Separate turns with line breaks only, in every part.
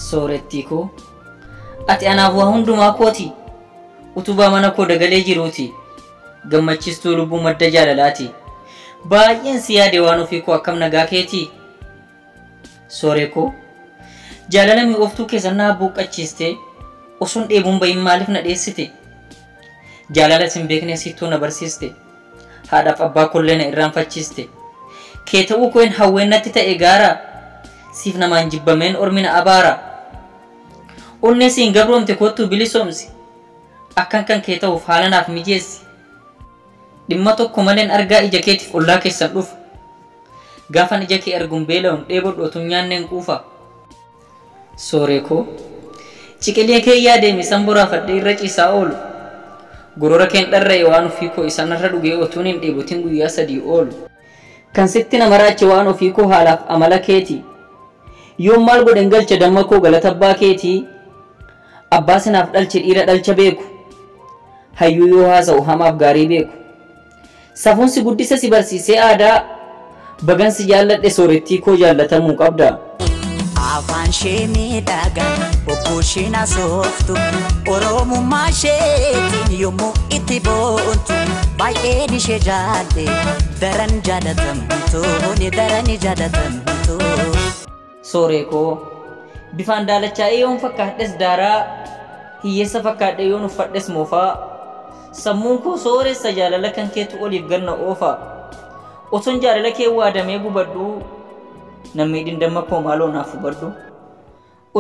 Soorettii koo ati anaaf waa hundumaa kooti utubaa mana koo dagalee jiruuti gammachiistuu lubbuu madda jaalalaati baay'een si yaade waan ofii koo akkam nagaa keetii sooree koo jaalala mi'ooftuu keessan na buuqqachiiste osuun dheebuun bahin maaliif na dheessite jaalala sin beekne sittuu na barsiiste haadhaaf abbaa kollee na irraanfachiiste kee ta'uu koo hin hawween natti ta'e gaara siif namaan jibbameen ormina abaara onnee siin gabroomte kottuu bilisoomsi akkan kan kee ta'uuf haala naaf mijeessi dhimma tokko maleen argaa ija keetiif ollaa keessan dhufa gaafan ija kee arguun beela'uun dheebodhu otoo nyaanneen quufa sooree koo ciqilee kee yaadeemi san boraafadhe irra ciisaa oolu gorora keen dharra'e waan ofii koo isanarra dhugee otuun hin dheebotin guyyaa 3 oolu kan sitti nama raache waan ofii koo haalaaf amala keeti yoom maal godhen galcha damma koo galata abbaa keetii abbaa sinaaf dhalche dhiira dhalcha beeku hayyuu yoo haasa'u hamaaf gaarii beeku safuun si guddisa si barsiisee aadaa bagan si jaalladhe soorettii koo jaallatamuu qabda
afaan shee miidhagaa okkoosheen asooftu oromummaa isheetiin yommuu itti boontu baay'een ishee jaalle daran jaalatamtu ni daran jaalatamtu
sooree koo bifaan daalachaa'ee yoon fakkaadhes daaraa hiyyeessa fakkaadhe yoon uffadhes moofaa sammuun koo sooressa jaalala kan keetu oliif ganna oofa otoon jaalala kee waadamee gubadhu namni dhindamma koo maaloo naaf hubadhu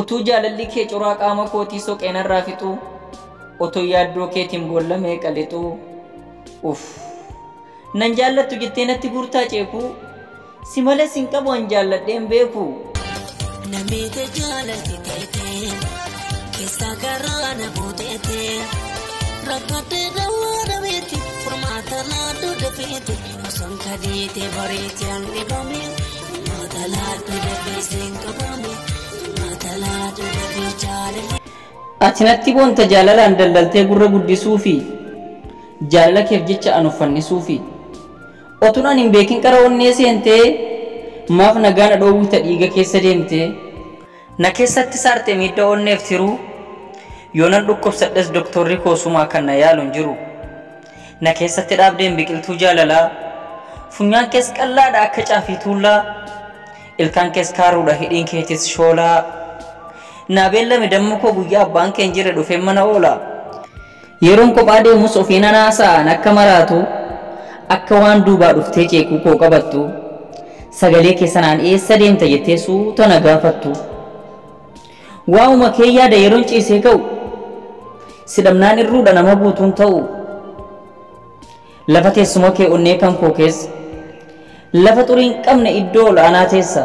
utuu jaalalli kee coraa qaama kootii soqeenarraa fixu otoo yaaddoo keetiin boollamee qalixu uff nan jaallattu jettee natti guurtaa ceeku si malee sin qabu an jaalladheen beeku
namite jaalati teete keessa garana bootete rakkate dawana beeti furmaata laaddu dafeete osoo kadeete bareeti hanni bame mata laaddu dafee seen qabame mata laaddu dafee jaalale
ati natti boonta jaalalaan daldaltee gurra guddisuu fi jaalala keef jecha an uffannisuuf otuun an hin beekin qara onnee seentee maaf nagaan adhoowwita dhiiga keessa deemte na keessatti saarte miidha onneef tiruu yoonan dhukkubsadhes doktorri koosumaa kan na yaaluun jiru na keessatti dhaabdeen biqiltuu jaalalaa funyaan kees qallaadha akka caafii tuullaa ilkaan kees kaaruudha hidhiin keetis shoolaa naa beellame damma koo guyyaa abbaan keen jire dhufeen mana oola yeroon kophaa deemus ofii nanaasa'an akka maraatu akka waan duubaa dhuftee ceekuu koo qabattu sagalee keessanaan eessa deemta jettee suuta na gaafattu waa'uma kee yaada yeroon ciisee ka'u sidhamnaan irruudha nama guutuun ta'u lafa teessuma kee onnee kan koo keessa lafa xuriin qabne iddoo ol'aanaa teessa